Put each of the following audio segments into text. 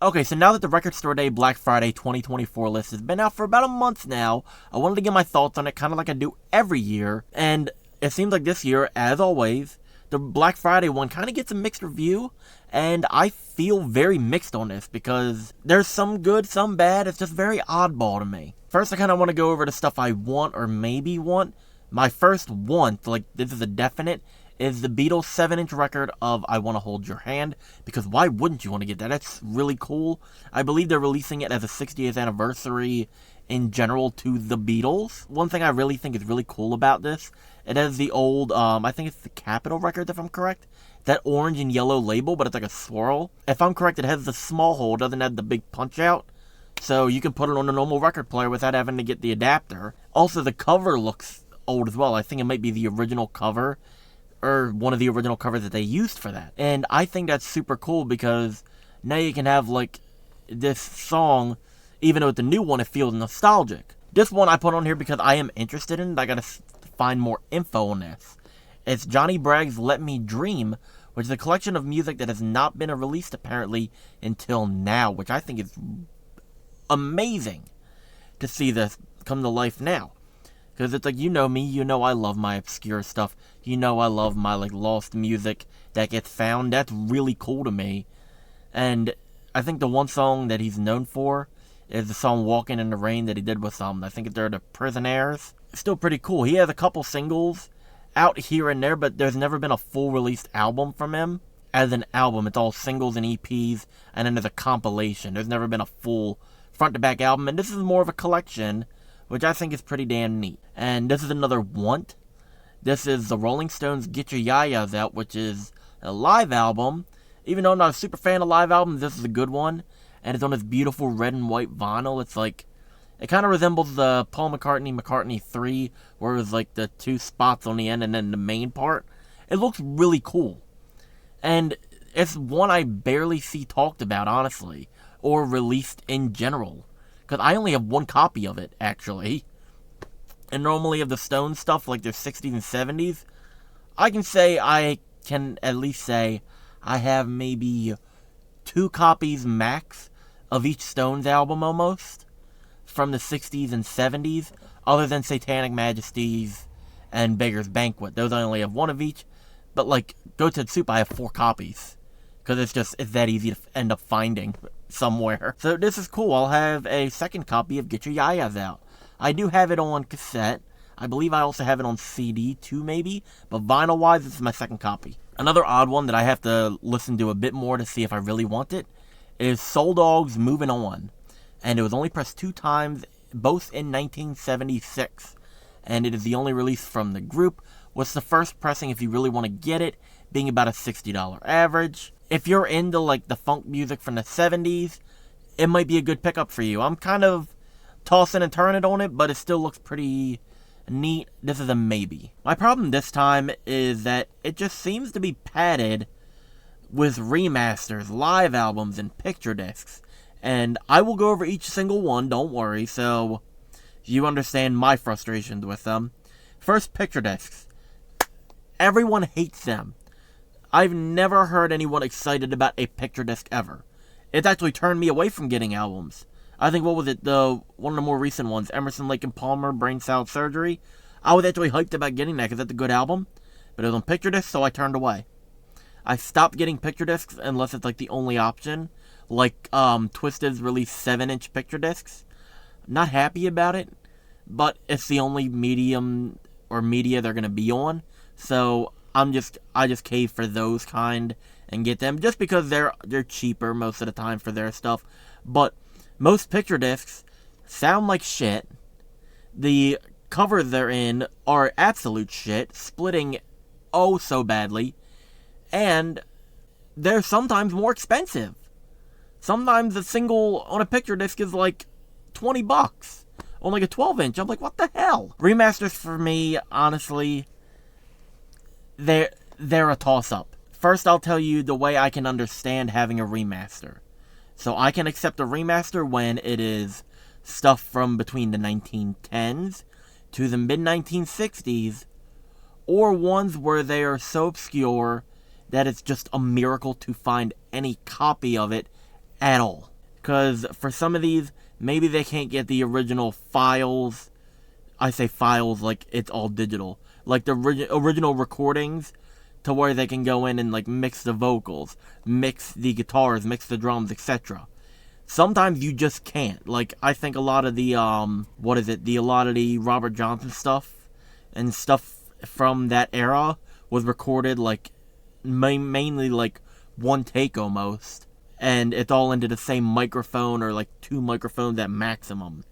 Okay, so now that the Record Store Day Black Friday 2024 list has been out for about a month now, I wanted to get my thoughts on it kind of like I do every year, and it seems like this year, as always, the Black Friday one kind of gets a mixed review, and I feel very mixed on this because there's some good, some bad. It's just very oddball to me. First, I kind of want to go over the stuff I want or maybe want. My first want, like this is a definite, is the Beatles 7-inch record of I Wanna Hold Your Hand, because why wouldn't you want to get that? That's really cool. I believe they're releasing it as a 60th anniversary in general to the Beatles. One thing I really think is really cool about this, it has the old, I think it's the Capitol record if I'm correct, that orange and yellow label, but it's like a swirl. If I'm correct, it has the small hole, it doesn't have the big punch out, so you can put it on a normal record player without having to get the adapter. Also, the cover looks old as well. I think it might be the original cover, or one of the original covers that they used for that. And I think that's super cool because now you can have like this song, even though it's the new one, it feels nostalgic. This one I put on here because I am interested in it. I gotta find more info on this. It's Johnny Bragg's Let Me Dream, which is a collection of music that has not been released apparently until now, which I think is amazing to see this come to life now. Because it's like, you know me, you know I love my obscure stuff. You know I love my, like, lost music that gets found. That's really cool to me. And I think the one song that he's known for is the song Walking in the Rain that he did with, I think they're the Prisonaires. Still pretty cool. He has a couple singles out here and there, but there's never been a full released album from him. As an album, it's all singles and EPs, and then there's a compilation. There's never been a full front-to-back album, and this is more of a collection, which I think is pretty damn neat. And this is another want. This is the Rolling Stones' Get Your Ya-Ya's Out, which is a live album. Even though I'm not a super fan of live albums, this is a good one. And it's on this beautiful red and white vinyl. It's like, it kind of resembles the Paul McCartney 3, where it was like the two spots on the end and then the main part. It looks really cool. And it's one I barely see talked about, honestly, or released in general. Because I only have one copy of it, actually. And normally of the Stones stuff, like their 60s and 70s, I can at least say I have maybe 2 copies max of each Stones album almost, from the 60s and 70s, other than Satanic Majesties and Beggar's Banquet. Those I only have 1 of each, but like, Goated Soup I have 4 copies. Because it's that easy to end up finding somewhere. So this is cool. I'll have a second copy of Get Your Ya-Ya's Out. I do have it on cassette. I believe I also have it on CD too, maybe. But vinyl-wise, this is my second copy. Another odd one that I have to listen to a bit more to see if I really want it is Soul Dog's Moving On. And it was only pressed 2 times, both in 1976. And it is the only release from the group. What's the first pressing, if you really want to get it, being about a $60 average. If you're into like the funk music from the 70s, it might be a good pickup for you. I'm kind of tossing and turning on it, but it still looks pretty neat. This is a maybe. My problem this time is that it just seems to be padded with remasters, live albums, and picture discs. And I will go over each single one, don't worry, so you understand my frustrations with them. First, picture discs. Everyone hates them. I've never heard anyone excited about a picture disc ever. It's actually turned me away from getting albums. I think, what was it, one of the more recent ones, Emerson, Lake and Palmer, Brain Salad Surgery. I was actually hyped about getting that because that's a good album, but it was on picture disc, so I turned away. I stopped getting picture discs unless it's like the only option, like Twisted's released 7-inch picture discs. Not happy about it, but it's the only medium or media they're gonna be on, so I just cave for those kind and get them just because they're cheaper most of the time for their stuff. But most picture discs sound like shit. The covers they're in are absolute shit, splitting oh so badly, and they're sometimes more expensive. Sometimes a single on a picture disc is like $20 on like a 12-inch. I'm like, what the hell? Remasters for me, honestly, they're a toss-up. First, I'll tell you the way I can understand having a remaster. So I can accept a remaster when it is stuff from between the 1910s to the mid-1960s, or ones where they are so obscure that it's just a miracle to find any copy of it at all. Because for some of these, maybe they can't get the original files. I say files like it's all digital. Like the original recordings to where they can go in and like mix the vocals, mix the guitars, mix the drums, etc. Sometimes you just can't. Like, I think a lot of the, a lot of the Robert Johnson stuff and stuff from that era was recorded, like, mainly, like, one take almost. And it's all into the same microphone or, like, 2 microphones at maximum.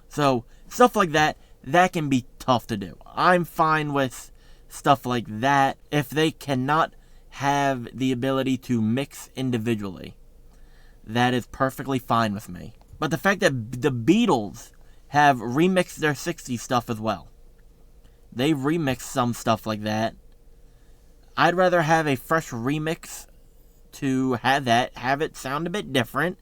So, stuff like that, that can be tough to do. I'm fine with stuff like that if they cannot have the ability to mix individually. That is perfectly fine with me. But the fact that the Beatles have remixed their 60s stuff as well. They remixed some stuff like that. I'd rather have a fresh remix to have it sound a bit different,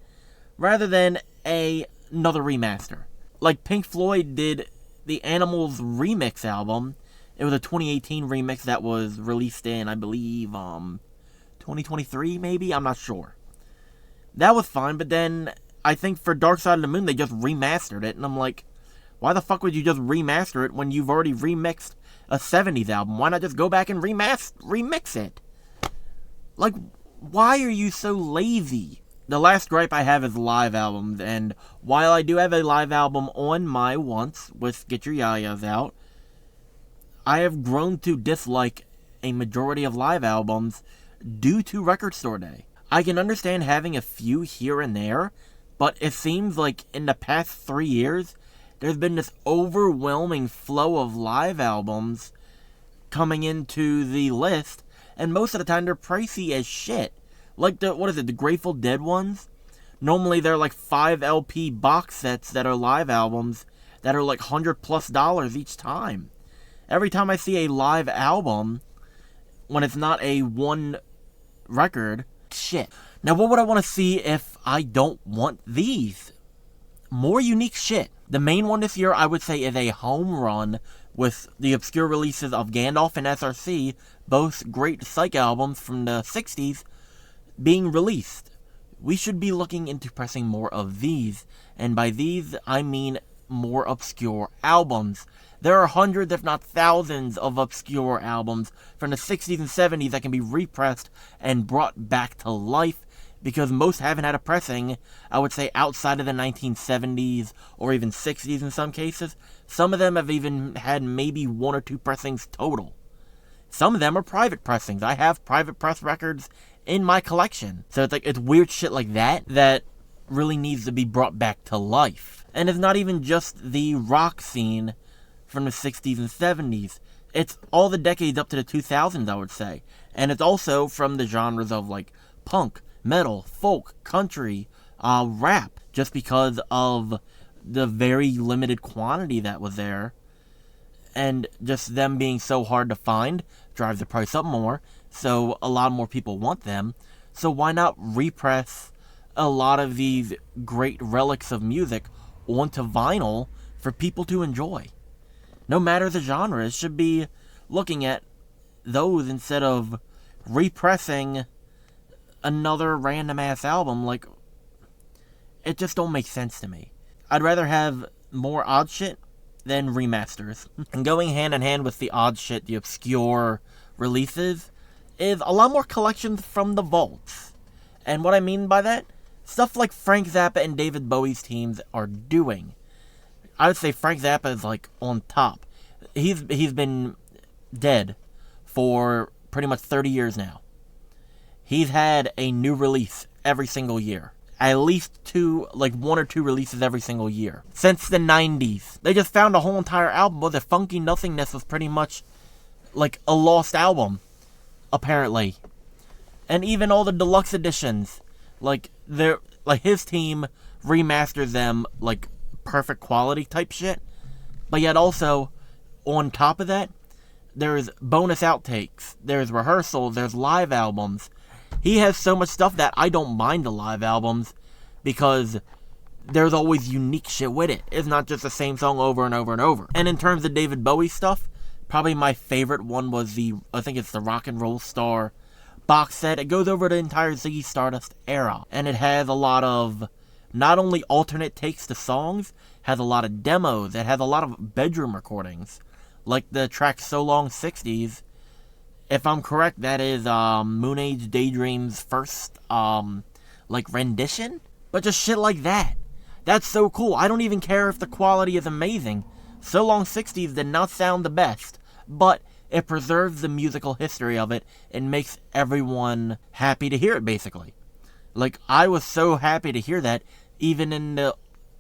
rather than another remaster. Like Pink Floyd did the Animals remix album. It was a 2018 remix that was released in, I believe, 2023 maybe? I'm not sure. That was fine, but then I think for Dark Side of the Moon, they just remastered it, and I'm like, why the fuck would you just remaster it when you've already remixed a 70s album? Why not just go back and remix it? Like, why are you so lazy? The last gripe I have is live albums, and while I do have a live album on my Once with Get Your Yayas Out, I have grown to dislike a majority of live albums due to Record Store Day. I can understand having a few here and there, but it seems like in the past 3 years, there's been this overwhelming flow of live albums coming into the list, and most of the time they're pricey as shit. Like the Grateful Dead ones? Normally they're like 5 LP box sets that are live albums that are like $100+ each time. Every time I see a live album, when it's not a one record, shit. Now, what would I want to see if I don't want these? More unique shit. The main one this year, I would say, is a home run with the obscure releases of Gandalf and SRC, both great psych albums from the 60s, being released. We should be looking into pressing more of these, and by these, I mean more obscure albums. There are hundreds, if not thousands, of obscure albums from the 60s and 70s that can be repressed and brought back to life, because most haven't had a pressing, I would say, outside of the 1970s or even 60s in some cases. Some of them have even had maybe 1 or 2 pressings total. Some of them are private pressings. I have private press records in my collection. So it's weird shit like that that really needs to be brought back to life. And it's not even just the rock scene from the 60s and 70s. It's all the decades up to the 2000s, I would say. And it's also from the genres of, like, punk, metal, folk, country, rap, just because of the very limited quantity that was there. And just them being so hard to find drives the price up more, so a lot more people want them. So why not repress a lot of these great relics of music onto vinyl for people to enjoy? No matter the genre, it should be looking at those instead of repressing another random-ass album. Like, it just don't make sense to me. I'd rather have more odd shit than remasters. And going hand in hand with the odd shit, the obscure releases, is a lot more collections from the vaults. And what I mean by that, stuff like Frank Zappa and David Bowie's teams are doing. I would say Frank Zappa is, like, on top. He's been dead for pretty much 30 years now. He's had a new release every single year. At least 1 or 2 releases every single year. Since the 90s. They just found a whole entire album, but the Funky Nothingness was pretty much like a lost album, apparently. And even all the deluxe editions, his team remasters them like perfect quality type shit. But yet also, on top of that, there's bonus outtakes, there's rehearsals, there's live albums. He has so much stuff that I don't mind the live albums, because there's always unique shit with it. It's not just the same song over and over and over. And in terms of David Bowie stuff, probably my favorite one was I think it's the Rock and Roll Star box set. It goes over the entire Ziggy Stardust era, and it has a lot of not only alternate takes to songs, has a lot of demos, it has a lot of bedroom recordings. Like the track So Long 60s, if I'm correct, that is Moon Age Daydream's first, rendition? But just shit like that. That's so cool. I don't even care if the quality is amazing. So Long 60s did not sound the best, but it preserves the musical history of it and makes everyone happy to hear it, basically. Like, I was so happy to hear that, even in the,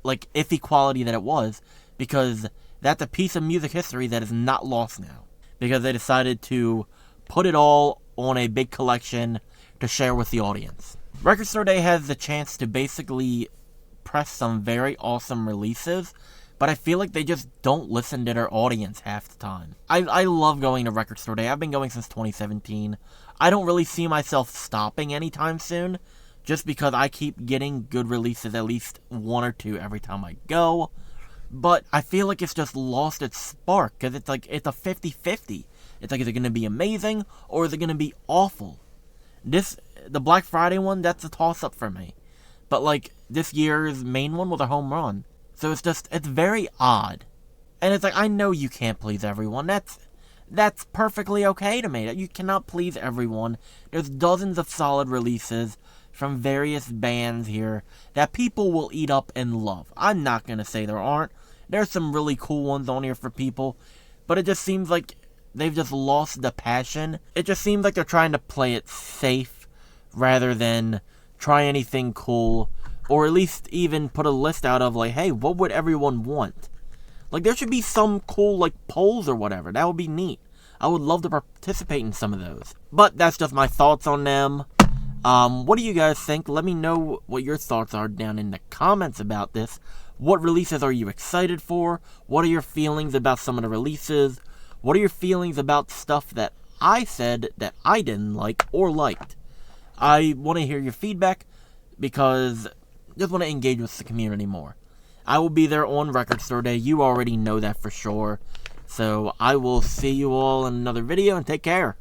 iffy quality that it was, because that's a piece of music history that is not lost now. Because they decided to put it all on a big collection to share with the audience. Record Store Day has the chance to basically press some very awesome releases, but I feel like they just don't listen to their audience half the time. I love going to Record Store Day. I've been going since 2017. I don't really see myself stopping anytime soon, just because I keep getting good releases, at least one or two every time I go. But I feel like it's just lost its spark, because it's a 50-50. It's like, is it going to be amazing, or is it going to be awful? The Black Friday one, that's a toss-up for me. But, this year's main one was a home run. So it's very odd. And it's like, I know you can't please everyone. That's perfectly okay to me. You cannot please everyone. There's dozens of solid releases from various bands here that people will eat up and love. I'm not going to say there aren't. There's some really cool ones on here for people. But it just seems like they've just lost the passion. It just seems like they're trying to play it safe rather than try anything cool. Or at least even put a list out of, hey, what would everyone want? There should be some cool, polls or whatever. That would be neat. I would love to participate in some of those. But that's just my thoughts on them. What do you guys think? Let me know what your thoughts are down in the comments about this. What releases are you excited for? What are your feelings about some of the releases? What are your feelings about stuff that I said that I didn't like or liked? I want to hear your feedback because just want to engage with the community more. I will be there on Record Store Day. You already know that for sure. So I will see you all in another video, and take care.